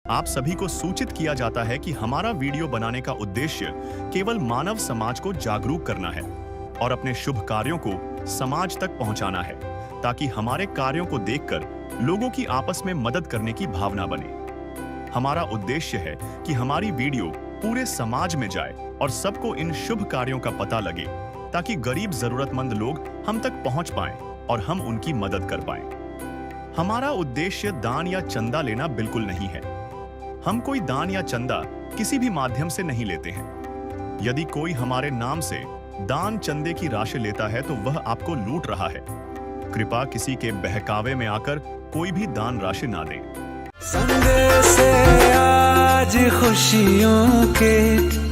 आप सभी को सूचित किया जाता है कि हमारा वीडियो बनाने का उद्देश्य केवल मानव समाज को जागरूक करना है और अपने शुभ कार्यों को समाज तक पहुंचाना है, ताकि हमारे कार्यों को देखकर लोगों की आपस में मदद करने की भावना बने। हमारा उद्देश्य है कि हमारी वीडियो पूरे समाज में जाए और सबको इन शुभ कार्यों का पता लगे, ताकि गरीब जरूरतमंद लोग हम तक पहुंच पाएं और हम उनकी मदद कर पाएं। हमारा उद्देश्य दान या चंदा लेना बिल्कुल नहीं है। हम कोई दान या चंदा किसी भी माध्यम से नहीं लेते हैं। यदि कोई हमारे नाम से दान चंदे की राशि लेता है तो वह आपको लूट रहा है। कृपया किसी के बहकावे में आकर कोई भी दान राशि ना दें। संग से आज खुशियों के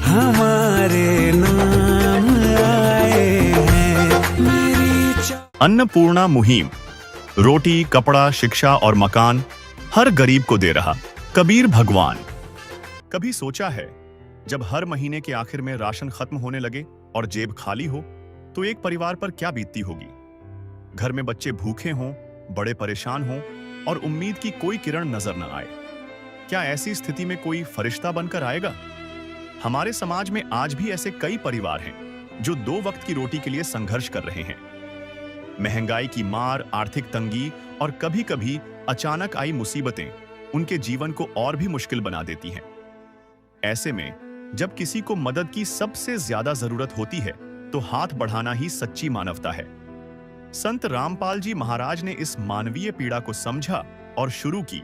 हमारे नाम आए हैं। अन्नपूर्णा मुहिम, रोटी, कपड़ा, शिक्षा और मकान हर गरीब को दे रहा कबीर भगवान। कभी सोचा है, जब हर महीने के आखिर में राशन खत्म होने लगे और जेब खाली हो तो एक परिवार पर क्या बीतती होगी। घर में बच्चे भूखे हों, बड़े परेशान हों और उम्मीद की कोई किरण नजर न आए। क्या ऐसी स्थिति में कोई फरिश्ता बनकर आएगा? हमारे समाज में आज भी ऐसे कई परिवार हैं जो 2 वक्त की रोटी के लिए संघर्ष कर रहे हैं। महंगाई की मार, आर्थिक तंगी और कभी-कभी अचानक आई मुसीबतें उनके जीवन को और भी मुश्किल बना देती हैं। ऐसे में जब किसी को मदद की सबसे ज्यादा जरूरत होती है तो हाथ बढ़ाना ही सच्ची मानवता है। संत रामपाल जी महाराज ने इस मानवीय पीड़ा को समझा और शुरू की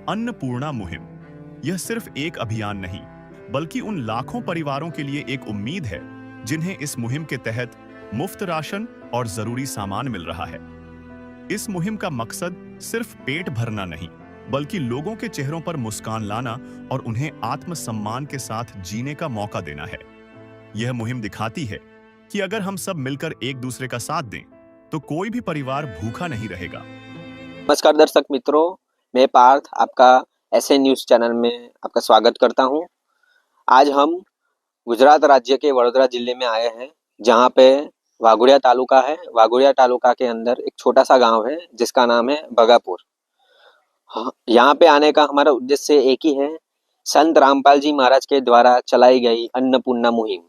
अन्नपूर्णा मुहिम। यह सिर्फ एक अभियान नहीं, बल्कि उन लाखों परिवारों के लिए एक उम्मीद है जिन्हें इस मुहिम के तहत मुफ्त राशन और जरूरी सामान मिल रहा है। इस मुहिम का मकसद सिर्फ पेट भरना नहीं, बल्कि लोगों के चेहरों पर मुस्कान लाना और उन्हें आत्मसम्मान के साथ जीने का मौका देना है। यह मुहिम दिखाती है कि अगर हम सब मिलकर एक दूसरे का साथ दें तो कोई भी परिवार भूखा नहीं रहेगा। नमस्कार दर्शक मित्रों, मैं पार्थ आपका एसए न्यूज चैनल में आपका स्वागत करता हूं। आज हम गुजरात राज्य के वडोदरा जिले में आए हैं, जहां पे वाघोडिया तालुका है। वाघोडिया तालुका के अंदर एक छोटा सा गांव है जिसका नाम है बगापुर। यहाँ पे आने का हमारा उद्देश्य एक ही है, संत रामपाल जी महाराज के द्वारा चलाई गई अन्नपूर्णा मुहिम।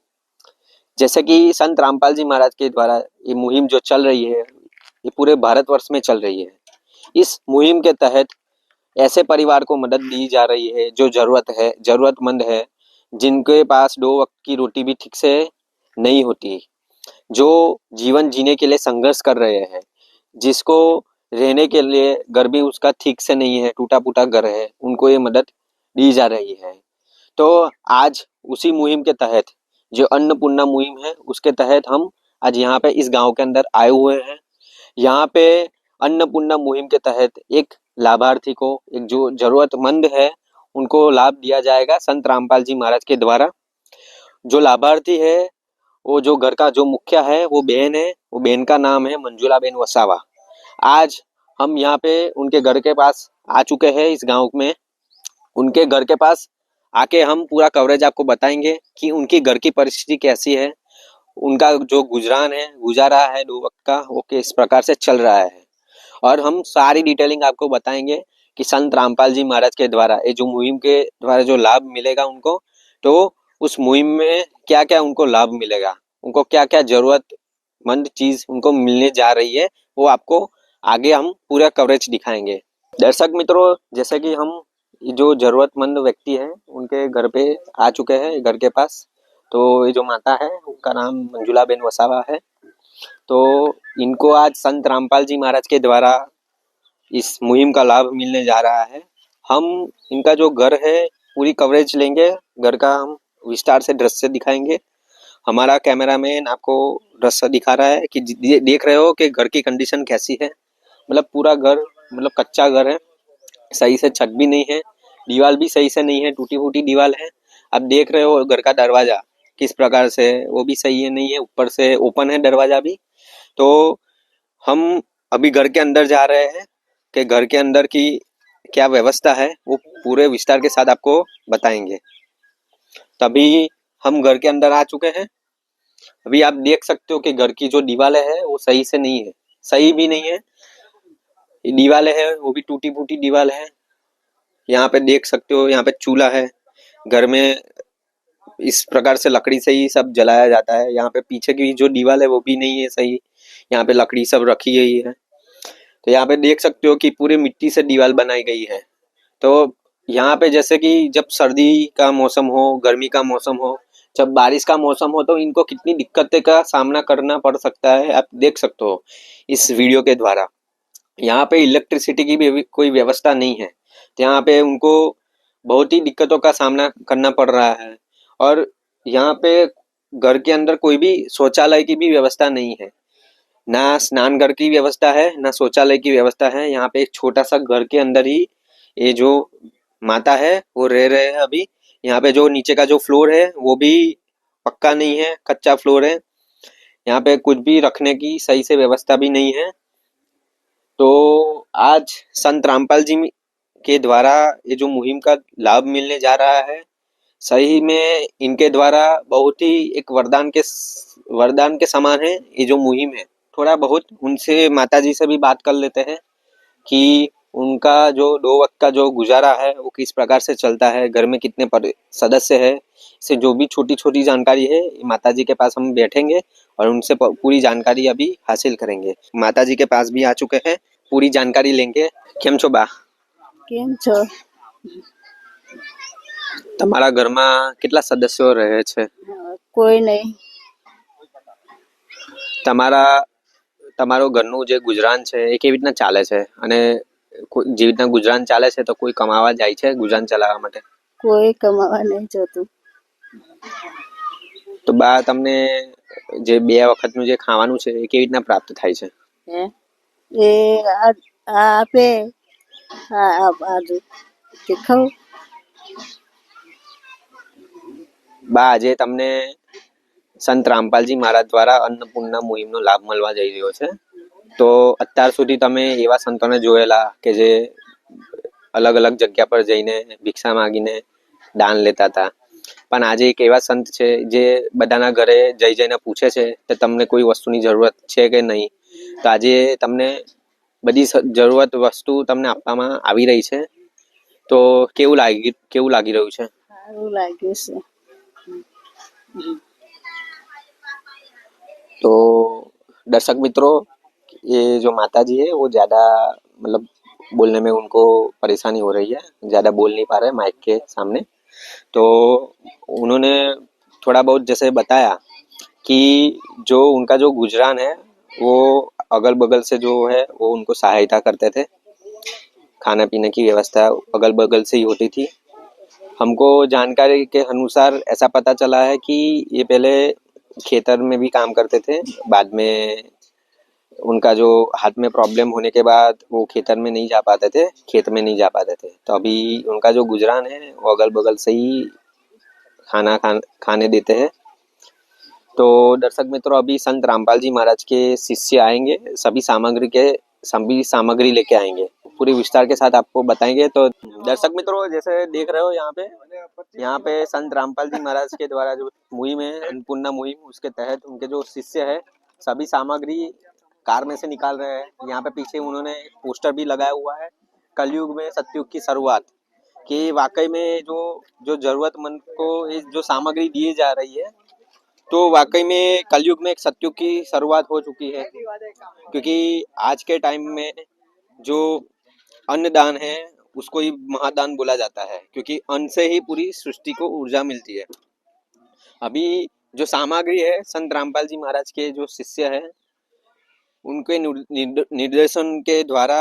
जैसे कि संत रामपाल जी महाराज के द्वारा ये मुहिम जो चल रही है, ये पूरे भारतवर्ष में चल रही है। इस मुहिम के तहत ऐसे परिवार को मदद दी जा रही है जो जरूरतमंद है, जिनके पास 2 वक्त की रोटी भी ठीक से नहीं होती, जो जीवन जीने के लिए संघर्ष कर रहे हैं, जिसको रहने के लिए घर भी उसका ठीक से नहीं है, टूटा फूटा घर है, उनको ये मदद दी जा रही है। तो आज उसी मुहिम के तहत, जो अन्नपूर्णा मुहिम है, उसके तहत हम आज यहाँ पे इस गांव के अंदर आए हुए हैं। यहाँ पे अन्नपूर्णा मुहिम के तहत एक लाभार्थी को, एक जो जरूरतमंद है, उनको लाभ दिया जाएगा संत रामपाल जी महाराज के द्वारा। जो लाभार्थी है, वो जो घर का जो मुखिया है, वो बहन है। वो बहन का नाम है मंजुलाबेन वसावा। आज हम यहाँ पे उनके घर के पास आ चुके हैं इस गांव में। उनके घर के पास आके हम पूरा कवरेज आपको बताएंगे कि उनकी घर की परिस्थिति कैसी है, उनका जो गुजारा है 2 वक्त का, वो किस प्रकार से चल रहा है। और हम सारी डिटेलिंग आपको बताएंगे कि संत रामपाल जी महाराज के द्वारा, ये जो मुहिम के द्वारा जो लाभ मिलेगा उनको, तो उस मुहिम में क्या क्या उनको लाभ मिलेगा, उनको क्या क्या जरूरतमंद चीज उनको मिलने जा रही है, वो आपको आगे हम पूरा कवरेज दिखाएंगे। दर्शक मित्रों, जैसे कि हम जो जरूरतमंद व्यक्ति है उनके घर पे आ चुके हैं, घर के पास। तो ये जो माता है, उनका नाम मंजुलाबेन वसावा है। तो इनको आज संत रामपाल जी महाराज के द्वारा इस मुहिम का लाभ मिलने जा रहा है। हम इनका जो घर है पूरी कवरेज लेंगे, घर का हम विस्तार से दृश्य दिखाएंगे। हमारा कैमरामैन आपको दृश्य दिखा रहा है कि देख रहे हो कि घर की कंडीशन कैसी है। मतलब पूरा घर, मतलब कच्चा घर है, सही से छत भी नहीं है, दीवार भी सही से नहीं है, टूटी फूटी दीवार है। आप देख रहे हो घर का दरवाजा किस प्रकार से, वो भी सही है नहीं है, ऊपर से ओपन है दरवाजा भी। तो हम अभी घर के अंदर जा रहे हैं कि घर के अंदर की क्या व्यवस्था है, वो पूरे विस्तार के साथ आपको बताएंगे। तभी हम घर के अंदर आ चुके हैं। अभी आप देख सकते हो कि घर की जो दीवारें है वो सही से नहीं है, सही भी नहीं है। दीवारें है वो भी टूटी फूटी दीवार है। यहाँ पे देख सकते हो, यहाँ पे चूल्हा है। घर में इस प्रकार से लकड़ी से ही सब जलाया जाता है। यहाँ पे पीछे की जो दीवार है वो भी नहीं है सही, यहाँ पे लकड़ी सब रखी गई है। तो यहाँ पे देख सकते हो कि पूरी मिट्टी से दीवार बनाई गई है। तो यहाँ पे जैसे कि जब सर्दी का मौसम हो, गर्मी का मौसम हो, जब बारिश का मौसम हो, तो इनको कितनी दिक्कतें का सामना करना पड़ सकता है, आप देख सकते हो इस वीडियो के द्वारा। यहाँ पे इलेक्ट्रिसिटी की भी कोई व्यवस्था नहीं है, तो यहाँ पे उनको बहुत ही दिक्कतों का सामना करना पड़ रहा है। और यहाँ पे घर के अंदर कोई भी शौचालय की भी व्यवस्था नहीं है, ना स्नान घर की व्यवस्था है, ना शौचालय की व्यवस्था है। यहाँ पे एक छोटा सा घर के अंदर ही ये जो माता है वो रह रहे हैं अभी। यहाँ पे जो नीचे का जो फ्लोर है वो भी पक्का नहीं है, कच्चा फ्लोर है। यहाँ पे कुछ भी रखने की सही से व्यवस्था भी नहीं है। तो आज संत रामपाल जी के द्वारा ये जो मुहिम का लाभ मिलने जा रहा है, सही में इनके द्वारा बहुत ही एक वरदान के समान है ये जो मुहिम है। थोड़ा बहुत उनसे माता जी से भी बात कर लेते हैं कि उनका जो 2 वक्त का जो गुजारा है वो किस प्रकार से चलता है, घर में कितने सदस्य है, इससे जो भी छोटी छोटी जानकारी है माता जी के पास हम बैठेंगे और उनसे पूरी जानकारी अभी हासिल करेंगे। माता जी के पास भी आ चुके हैं, पूरी जानकारी लेंगे। केम छो बा? કેમ છો? તમારા ઘરમાં કેટલા સદસ્યો રહે છે? કોઈ નહીં. તમારો ઘરનું જે ગુજરાન છે એ કેવી રીતના ચાલે છે? અને જેવી રીતના ગુજરાન ચાલે છે તો કોઈ કમાવા જાય છે ગુજરાન ચલાવવા માટે? કોઈ કમાવા નહીં જતું. તો બા તમને જે 2 વખતનું જે ખાવાનું છે એ કેવી રીતના પ્રાપ્ત થાય છે? હે એ આ આપે આ બાજુ તે ખાઉં. બા આજે તમને સંત રામપાલજી મહારાજ દ્વારા અન્નપૂર્ણા મુહિમનો લાભ મળવા જઈ રહ્યો છે. તો અત્યાર સુધી તમે એવા સંતોને જોયેલા કે જે અલગ અલગ જગ્યા પર જઈને ભિક્ષા માંગીને દાન લેતા હતા, પણ આજે એક એવા સંત છે જે બધાના ઘરે જઈને પૂછે છે કે તમને કોઈ વસ્તુની જરૂરત છે કે નહીં. તો આજે તમને બધી જરૂરત વસ્તુ તમને આપવામાં આવી રહી છે. તો કેવું લાગી રહ્યું છે? સારું લાગ્યું છે. तो दर्शक मित्रों, ये जो माता जी है वो ज़्यादा मतलब बोलने में उनको परेशानी हो रही है, ज़्यादा बोल नहीं पा रहे माइक के सामने। तो उन्होंने थोड़ा बहुत जैसे बताया कि जो उनका जो गुजरान है वो अगल बगल से जो है वो उनको सहायता करते थे, खाने पीने की व्यवस्था अगल बगल से ही होती थी। हमको जानकारी के अनुसार ऐसा पता चला है कि ये पहले खेतर में भी काम करते थे, बाद में उनका जो हाथ में प्रॉब्लम होने के बाद वो खेतर में नहीं जा पाते थे, खेत में नहीं जा पाते थे। तो अभी उनका जो गुजरान है वो अगल बगल से ही खाने देते हैं। तो दर्शक मित्रों, अभी संत रामपाल जी महाराज के शिष्य आएंगे, सभी सामग्री लेके आएंगे, पूरी विस्तार के साथ आपको बताएंगे। तो दर्शक मित्रों, जैसे देख रहे हो यहाँ पे संत रामपाल जी महाराज के द्वारा जो मुहिम है, अन्नपूर्णा मुहिम, उसके तहत उनके जो शिष्य है सभी सामग्री कार में से निकाल रहे हैं। यहाँ पे पीछे उन्होंने पोस्टर भी लगाया हुआ है, कलयुग में सतयुग की शुरुआत, कि वाकई में जो जरूरतमंद को ये जो सामग्री दी जा रही है, तो वाकई में कलयुग में एक सतयुग की शुरुआत हो चुकी है। क्योंकि आज के टाइम में जो अन्नदान है उसको ही महादान बोला जाता है, क्योंकि अन्न से ही पूरी सृष्टि को ऊर्जा मिलती है। अभी जो सामग्री है, संत रामपाल जी महाराज के जो शिष्य है उनके निर्देशन के द्वारा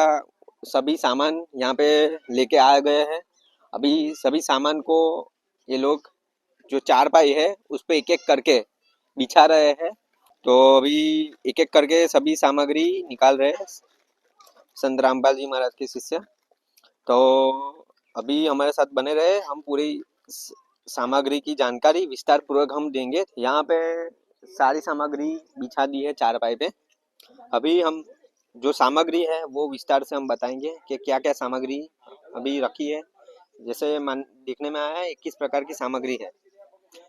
सभी सामान यहाँ पे लेके आ गए हैं। अभी सभी सामान को ये लोग जो चारपाई है उस पे एक एक करके बिछा रहे हैं। तो अभी एक एक करके सभी सामग्री निकाल रहे हैं संत रामपाल जी महाराज के शिष्य। तो अभी हमारे साथ बने रहे, हम पूरी सामग्री की जानकारी विस्तार पूर्वक हम देंगे। यहाँ पे सारी सामग्री बिछा दी है चारपाई पे। अभी हम जो सामग्री है वो विस्तार से हम बताएंगे कि क्या क्या सामग्री अभी रखी है। जैसे देखने में आया है 21 प्रकार की सामग्री है,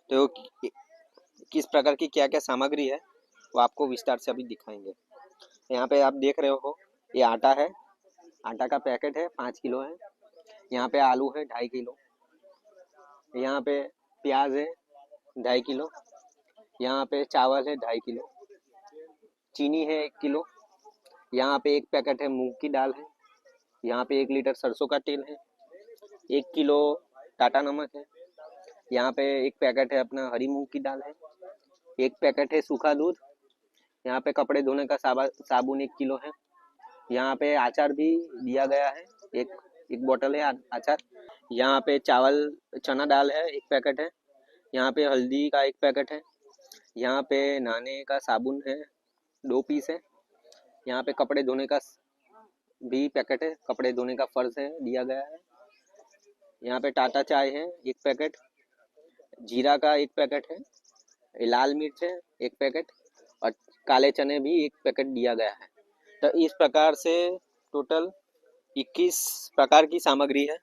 तो किस प्रकार की क्या क्या सामग्री है वो आपको विस्तार से अभी दिखाएंगे। यहाँ पे आप देख रहे हो ये आटा है, आटा का पैकेट है, 5 किलो है। यहाँ पे आलू है 2.5 किलो, यहाँ पे प्याज है 2.5 किलो, यहाँ पे चावल है 2.5 किलो, चीनी है 1 किलो, यहाँ पे 1 पैकेट है मूंग की दाल है, यहाँ पे 1 लीटर सरसों का तेल है, 1 किलो टाटा नमक है, यहाँ पे 1 पैकेट है अपना हरी मूंग की दाल है, 1 पैकेट है सूखा दूध, यहाँ पे कपड़े धोने का साबुन 1 किलो है, यहाँ पे अचार भी दिया गया है, एक बोतल है अचार, यहाँ पे चावल चना दाल है 1 पैकेट है, यहाँ पे हल्दी का 1 पैकेट है, यहाँ पे नहाने का साबुन है 2 पीस है, यहाँ पे कपड़े धोने का भी पैकेट है, कपड़े धोने का फर्श है दिया गया है, यहाँ पे टाटा चाय है 1 पैकेट, जीरा का 1 पैकेट है, लाल मिर्च है 1 पैकेट और काले चने भी 1 पैकेट दिया गया है। तो इस प्रकार से टोटल 21 प्रकार की सामग्री है।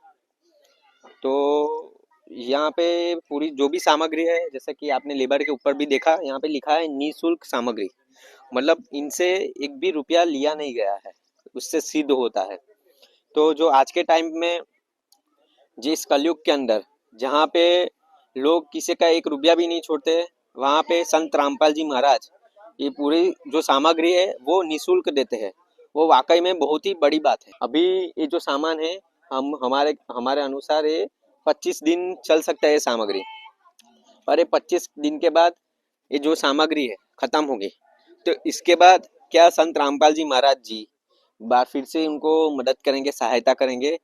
तो यहाँ पे पूरी जो भी सामग्री है, जैसे कि आपने लेबर के ऊपर भी देखा, यहाँ पे लिखा है निःशुल्क सामग्री, मतलब इनसे 1 भी रुपया लिया नहीं गया है, उससे सिद्ध होता है। तो जो आज के टाइम में जिस कलयुग के अंदर जहाँ पे लोग किसी का 1 रुपया भी नहीं छोड़ते, वहाँ पे संत रामपाल जी महाराज ये पूरी जो सामग्री है वो निःशुल्क देते हैं। वो वाकई में बहुत ही बड़ी बात है। अभी ये जो सामान है हमारे अनुसार ये 25 दिन चल सकता है ये सामग्री, और ये 25 दिन के बाद ये जो सामग्री है खत्म होगी। तो इसके बाद क्या संत रामपाल जी महाराज जी बार फिर से उनको मदद करेंगे, सहायता करेंगे।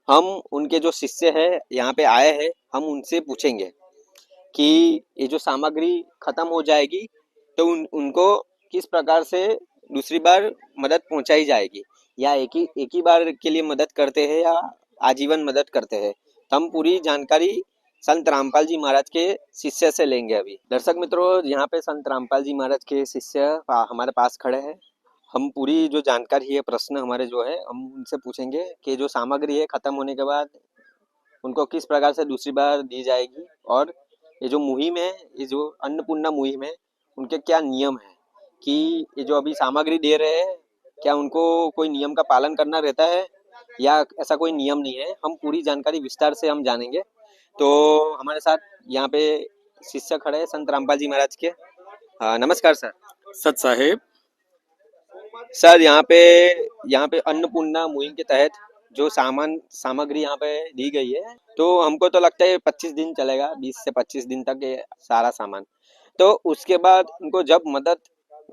हम उनके जो शिष्य है यहाँ पे आए हैं, हम उनसे पूछेंगे कि ये जो सामग्री खत्म हो जाएगी तो उनको किस प्रकार से दूसरी बार मदद पहुंचाई जाएगी, या एक ही बार के लिए मदद करते हैं या आजीवन मदद करते हैं। तो हम पूरी जानकारी संत रामपाल जी महाराज के शिष्य से लेंगे। अभी दर्शक मित्रों, यहाँ पे संत रामपाल जी महाराज के शिष्य हमारे पास खड़े हैं। हम पूरी जो जानकारी है, प्रश्न हमारे जो है, हम उनसे पूछेंगे कि जो सामग्री है खत्म होने के बाद उनको किस प्रकार से दूसरी बार दी जाएगी, और ये जो मुहिम है, ये जो अन्नपूर्णा मुहिम है, उनके क्या नियम है कि ये जो अभी सामग्री दे रहे हैं, क्या उनको कोई नियम का पालन करना रहता है या ऐसा कोई नियम नहीं है। हम पूरी जानकारी विस्तार से हम जानेंगे। तो हमारे साथ यहाँ पे शिष्य खड़े हैं संत रामपाल जी महाराज के। नमस्कार सर। सत साहेब, सर, यहाँ पे अन्नपूर्णा मुहिम के तहत जो सामग्री यहाँ पे दी गई है, तो हमको तो लगता है 25 दिन चलेगा, 20 से 25 दिन तक ये सारा सामान। तो उसके बाद उनको जब मदद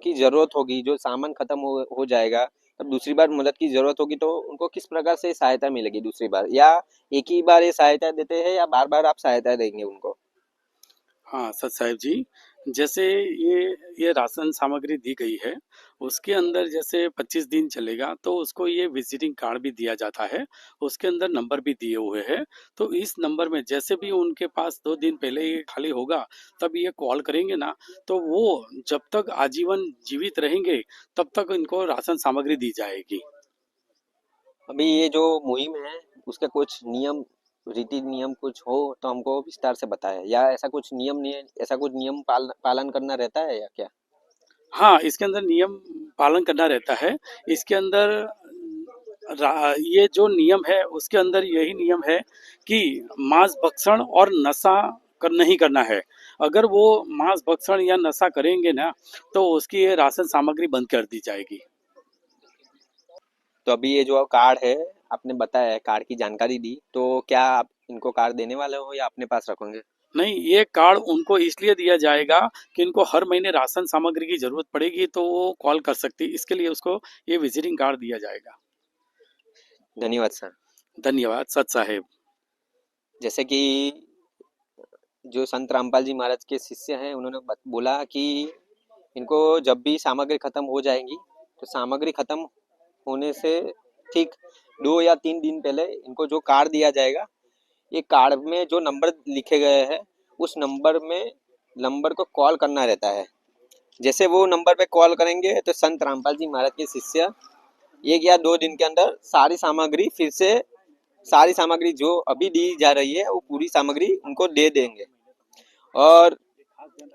की जरूरत होगी, जो सामान खत्म हो जाएगा, तब दूसरी बार मदद की जरूरत होगी, तो उनको किस प्रकार से सहायता मिलेगी दूसरी बार, या एक ही बार ये सहायता देते हैं या बार बार आप सहायता देंगे उनको? हाँ सत साहेब जी, जैसे ये राशन सामग्री दी गई है, उसके अंदर जैसे 25 दिन चलेगा तो उसको ये विजिटिंग कार्ड भी दिया जाता है, उसके अंदर नंबर भी दिए हुए हैं। तो इस नंबर में जैसे भी उनके पास 2 दिन पहले ये खाली होगा, तब ये कॉल करेंगे ना, तो वो जब तक आजीवन जीवित रहेंगे तब तक इनको राशन सामग्री दी जाएगी। अभी ये जो मुहिम है, उसके कुछ नियम रीति नियम कुछ हो तो हमको विस्तार से बताएं, या ऐसा कुछ नियम पालन करना रहता है या क्या? हाँ, इसके अंदर नियम पालन करना रहता है। इसके अंदर ये जो नियम है, उसके अंदर यही नियम है कि मांस भक्षण और नशा नहीं करना है। अगर वो मांस भक्षण या नशा करेंगे ना, तो उसकी ये राशन सामग्री बंद कर दी जाएगी। तो अभी ये जो कार्ड है, आपने बताया, कार्ड की जानकारी दी, तो क्या आप इनको कार्ड देने वाले हो या अपने पास रखोगे? नहीं, ये कार्ड उनको इसलिए दिया जाएगा कि इनको हर महीने राशन सामग्री की जरूरत पड़ेगी, तो वो कॉल कर सकती, इसके लिए उसको ये विजिटिंग कार्ड दिया जाएगा। धन्यवाद सर। धन्यवाद सत साहेब। जैसे कि जो संत रामपाल जी महाराज के शिष्य हैं, उन्होंने बोला कि इनको जब भी सामग्री खत्म हो जाएगी, तो सामग्री खत्म होने से ठीक 2 या 3 दिन पहले इनको जो कार्ड दिया जाएगा, ये कार्ड में जो नंबर लिखे गए हैं, उस नंबर को कॉल करना रहता है। जैसे वो नंबर पे कॉल करेंगे तो संत रामपाल जी महाराज के शिष्य 1 या 2 दिन के अंदर सारी सामग्री जो अभी दी जा रही है, वो पूरी सामग्री उनको दे देंगे। और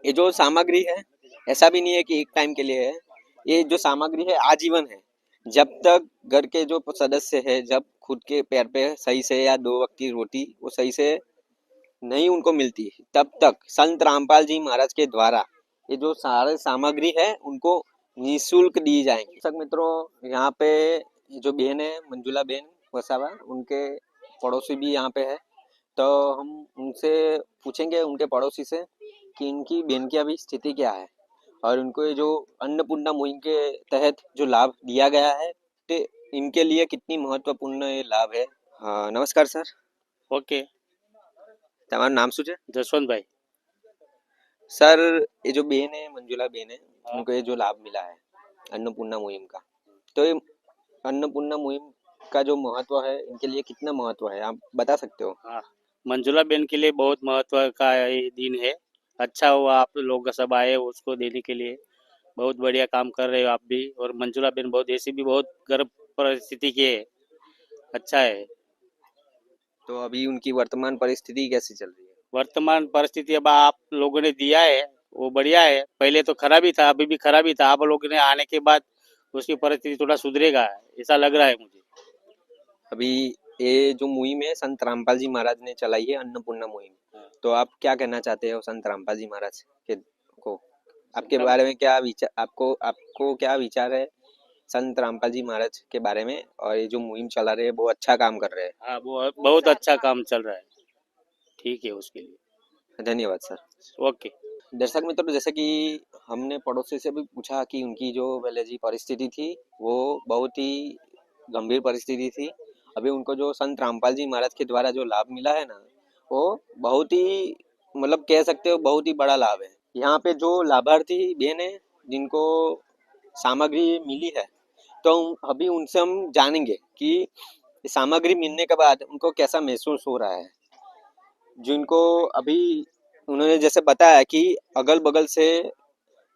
ये जो सामग्री है, ऐसा भी नहीं है कि एक टाइम के लिए है, ये जो सामग्री है आजीवन है। जब तक घर के जो सदस्य है, जब खुद के पैर पे सही से या 2 वक्त की रोटी वो सही से नहीं उनको मिलती, तब तक संत रामपाल जी महाराज के द्वारा ये जो सारे सामग्री है उनको निःशुल्क दी जाएंगी। दर्शक मित्रों, यहाँ पे ये जो बहन है मंजुला बहन वसावा, उनके पड़ोसी भी यहाँ पे है, तो हम उनसे पूछेंगे उनके पड़ोसी से कि इनकी बहन की अभी स्थिति क्या है और उनको ये जो अन्नपूर्णा मुहिम के तहत जो लाभ दिया गया है तो इनके लिए कितनी महत्वपूर्ण ये लाभ है। हाँ, नमस्कार सर, ઓકે તમારું નામ શું છે? જસવંતભાઈ सर, ये जो बहन है मंजुला बहन है, उनको ये जो लाभ मिला है अन्नपूर्णा मुहिम का, तो ये अन्नपूर्णा मुहिम का जो महत्व है इनके लिए कितना महत्व है आप बता सकते हो? हाँ मंजुला बहन के लिए बहुत महत्व का ये दिन है। अच्छा हुआ आप लोग सब आए उसको देने के लिए। बहुत बढ़िया काम कर रहे हो आप भी। और मंजुला बहन बहुत ऐसी भी बहुत गर्भ परिस्थिति की है। अच्छा है। तो अभी उनकी वर्तमान परिस्थिति कैसी चल रही है? वर्तमान परिस्थिति अब आप लोगों ने दिया है वो बढ़िया है। पहले तो खराब ही था, अभी भी खराब ही था। आप लोगों ने आने के बाद उसकी परिस्थिति थोड़ा सुधरेगा ऐसा लग रहा है मुझे। अभी ये जो मुहिम है संत रामपाल जी महाराज ने चलाई है अन्नपूर्णा मुहिम, तो आप क्या कहना चाहते हो संत रामपाल जी महाराज के को, आपके बारे में क्या विचार, आपको क्या विचार है संत रामपाल जी महाराज के बारे में? और ये जो मुहिम चला रहे हैं वो अच्छा काम कर रहे हैं। हाँ वो बहुत अच्छा काम चल रहा है। ठीक है उसके लिए धन्यवाद सर। ओके। दर्शक मित्रों, जैसे कि हमने पड़ोसी से भी पूछा कि उनकी जो पहले जी परिस्थिति थी वो बहुत ही गंभीर परिस्थिति थी। अभी उनको जो संत रामपाल जी महाराज के द्वारा जो लाभ मिला है ना, वो बहुत ही मतलब कह सकते हो बहुत ही बड़ा लाभ है। यहाँ पे जो लाभार्थी बहन है जिनको सामग्री मिली है, तो अभी उनसे हम जानेंगे कि सामग्री मिलने के बाद उनको कैसा महसूस हो रहा है। जिनको अभी उन्होंने जैसे बताया कि अगल बगल से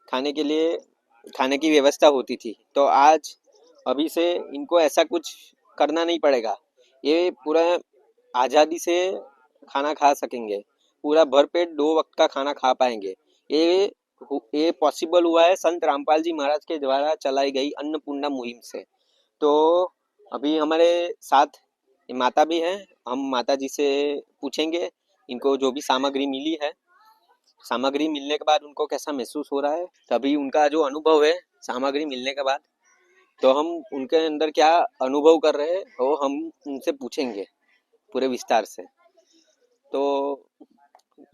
खाने के लिए खाने की व्यवस्था होती थी, तो आज अभी से इनको ऐसा कुछ करना नहीं पड़ेगा। ये पूरा आज़ादी से खाना खा सकेंगे, पूरा भरपेट 2 वक्त का खाना खा पाएंगे। ये पॉसिबल हुआ है संत रामपाल जी महाराज के द्वारा चलाई गई अन्नपूर्णा मुहिम से। तो अभी हमारे साथ माता भी हैं, हम माता जी से पूछेंगे इनको जो भी सामग्री मिली है, सामग्री मिलने के बाद उनको कैसा महसूस हो रहा है, तभी उनका जो अनुभव है सामग्री मिलने के बाद, तो हम उनके अंदर क्या अनुभव कर रहे हैं वो हम उनसे पूछेंगे पूरे विस्तार से। तो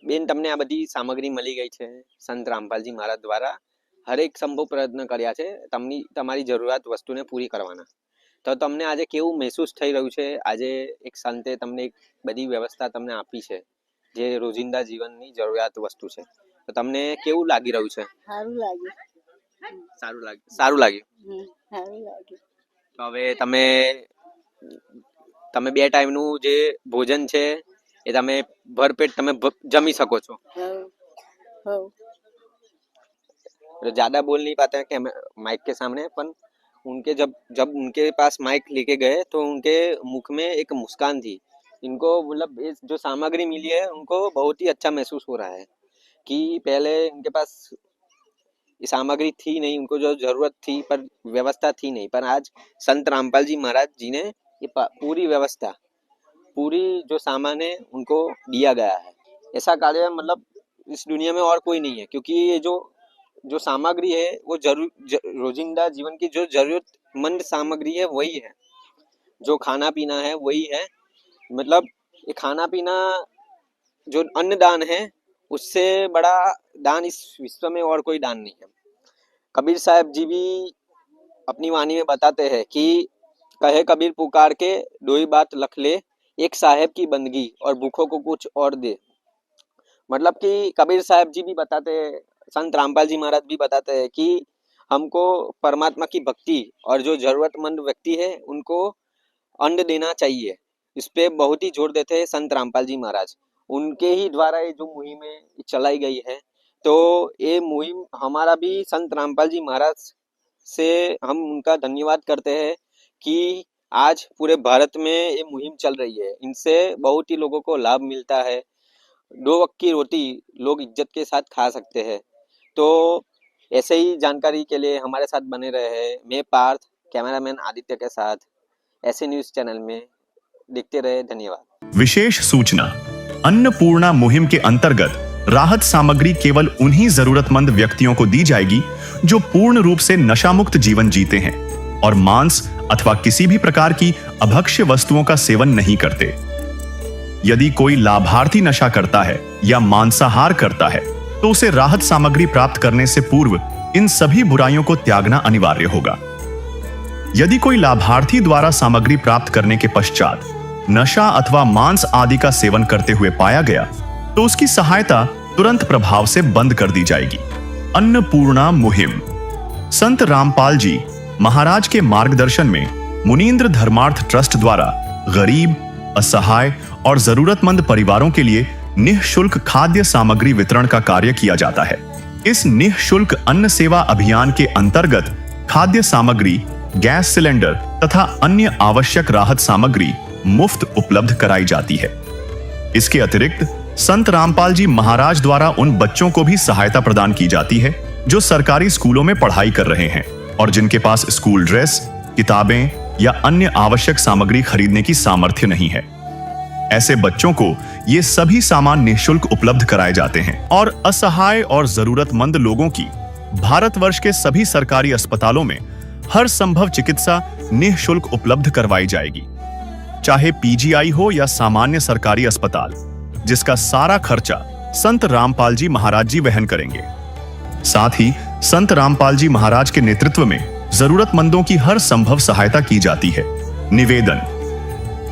બેન, તમને આ બધી સામગ્રી મળી ગઈ છે સંત રામપાલજી મહારાજ દ્વારા, હરેક સંભવ પ્રયત્ન કર્યા છે તમારી જરૂરિયાત વસ્તુને પૂરી કરવાના, તો તમને આજે કેવું મહેસૂસ થઈ રહ્યું છે? આજે એક સંતે તમને એક બધી વ્યવસ્થા તમને આપી છે જે રોજિંદા જીવનની જરૂરિયાત વસ્તુ છે, તો તમને કેવું લાગી રહ્યું છે? સારું લાગ્યું. સારું લાગ્યું. સારું લાગ્યું. તો હવે તમે 2 ટાઈમનું જે ભોજન છે એ તમે ભરપેટ તમે જમી શકો છો। હવ હવ ज्यादा बोल नहीं पाते हैं कि माइक के सामने, पर उनके जब उनके पास माइक लेके गए तो उनके मुख में एक मुस्कान थी। इनको मतलब इस जो सामग्री मिली है उनको बहुत ही अच्छा महसूस हो रहा है कि पहले उनके पास ये सामग्री थी नहीं, उनको जो जरूरत थी पर व्यवस्था थी नहीं, पर आज संत रामपाल जी महाराज जी ने ये पूरी व्यवस्था, पूरी जो सामान है उनको दिया गया है। ऐसा कार्य मतलब इस दुनिया में और कोई नहीं है, क्योंकि ये जो सामग्री है वो रोजिंदा जीवन की जो जरूरतमंद सामग्री है वही है, जो खाना पीना है वही है। मतलब ये खाना पीना जो अन्नदान है उससे बड़ा दान इस विश्व में और कोई दान नहीं है। कबीर साहब जी भी अपनी वाणी में बताते हैं कि कहे कबीर पुकार के दो ही बात लख ले, एक साहेब की बंदगी और भूखों को कुछ और दे। मतलब कि कबीर साहब जी भी बताते हैं, संत रामपाल जी महाराज भी बताते हैं कि हमको परमात्मा की भक्ति और जो जरूरतमंद व्यक्ति है उनको अन्न देना चाहिए। इस पे बहुत ही जोर देते हैं संत रामपाल जी महाराज। उनके ही द्वारा ये जो मुहिमें चलाई गई है, तो ये मुहिम हमारा भी संत रामपाल जी महाराज से हम उनका धन्यवाद करते हैं कि आज पूरे भारत में ये मुहिम चल रही है। इनसे बहुत ही लोगों को लाभ मिलता है। 2 वक्त की रोटी लोग इज्जत के साथ खा सकते हैं। तो ऐसे ही जानकारी के लिए हमारे साथ बने रहे। मैं पार्थ, कैमरामैन आदित्य के साथ ऐसे न्यूज़ चैनल में देखते रहे। धन्यवाद। विशेष सूचना, अन्नपूर्णा मुहिम के अंतर्गत राहत सामग्री केवल उन्हीं जरूरतमंद व्यक्तियों को दी जाएगी जो पूर्ण रूप से नशा मुक्त जीवन जीते हैं और मांस अथवा किसी भी प्रकार की अभक्ष्य वस्तुओं का सेवन नहीं करते। यदि कोई लाभार्थी नशा करता है या मांसाहार करता है तो उसे राहत सामग्री प्राप्त करने से पूर्व इन सभी बुराइयों को त्यागना अनिवार्य होगा। यदि कोई लाभार्थी द्वारा सामग्री प्राप्त करने के पश्चात नशा अथवा मांस आदि का सेवन करते हुए पाया गया तो उसकी सहायता तुरंत प्रभाव से बंद कर दी जाएगी। अन्नपूर्णा मुहिम। संत रामपाल जी महाराज के मार्गदर्शन में मुनींद्र धर्मार्थ ट्रस्ट द्वारा गरीब, असहाय और जरूरतमंद परिवारों के लिए निःशुल्क खाद्य सामग्री वितरण का कार्य किया जाता है। इस निःशुल्क अन्न सेवा अभियान के अंतर्गत खाद्य सामग्री, गैस सिलेंडर तथा अन्य आवश्यक राहत सामग्री मुफ्त उपलब्ध कराई जाती है। इसके अतिरिक्त संत रामपाल जी महाराज द्वारा उन बच्चों को भी सहायता प्रदान की जाती है जो सरकारी स्कूलों में पढ़ाई कर रहे हैं और जिनके पास स्कूल ड्रेस, किताबें या अन्य आवश्यक सामग्री खरीदने की सामर्थ्य नहीं है। ऐसे बच्चों को ये सभी सामान निःशुल्क उपलब्ध कराए जाते हैं और असहाय और जरूरतमंद लोगों की भारतवर्ष के सभी सरकारी अस्पतालों में हर संभव चिकित्सा निःशुल्क उपलब्ध करवाई जाएगी, चाहे पीजीआई हो या सामान्य सरकारी अस्पताल, जिसका सारा खर्चा संत रामपाल जी महाराज जी वहन करेंगे। साथ ही संत रामपाल जी महाराज के नेतृत्व में जरूरतमंदों की हर संभव सहायता की जाती है। निवेदन,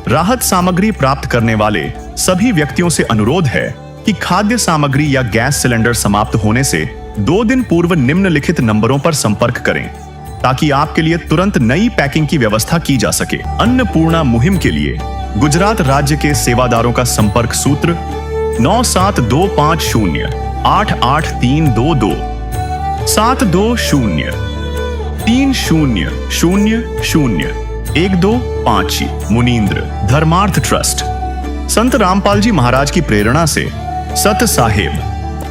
राहत सामग्री प्राप्त करने वाले सभी व्यक्तियों से अनुरोध है कि खाद्य सामग्री या गैस सिलेंडर समाप्त होने से 2 दिन पूर्व निम्नलिखित नंबरों पर संपर्क करें ताकि आपके लिए तुरंत नई पैकिंग की व्यवस्था की जा सके। अन्नपूर्णा मुहिम के लिए गुजरात राज्य के सेवादारों का संपर्क सूत्र 9725088322 720300125। मुनींद्र धर्मार्थ ट्रस्ट। संत रामपाल जी महाराज की प्रेरणा से सत साहेब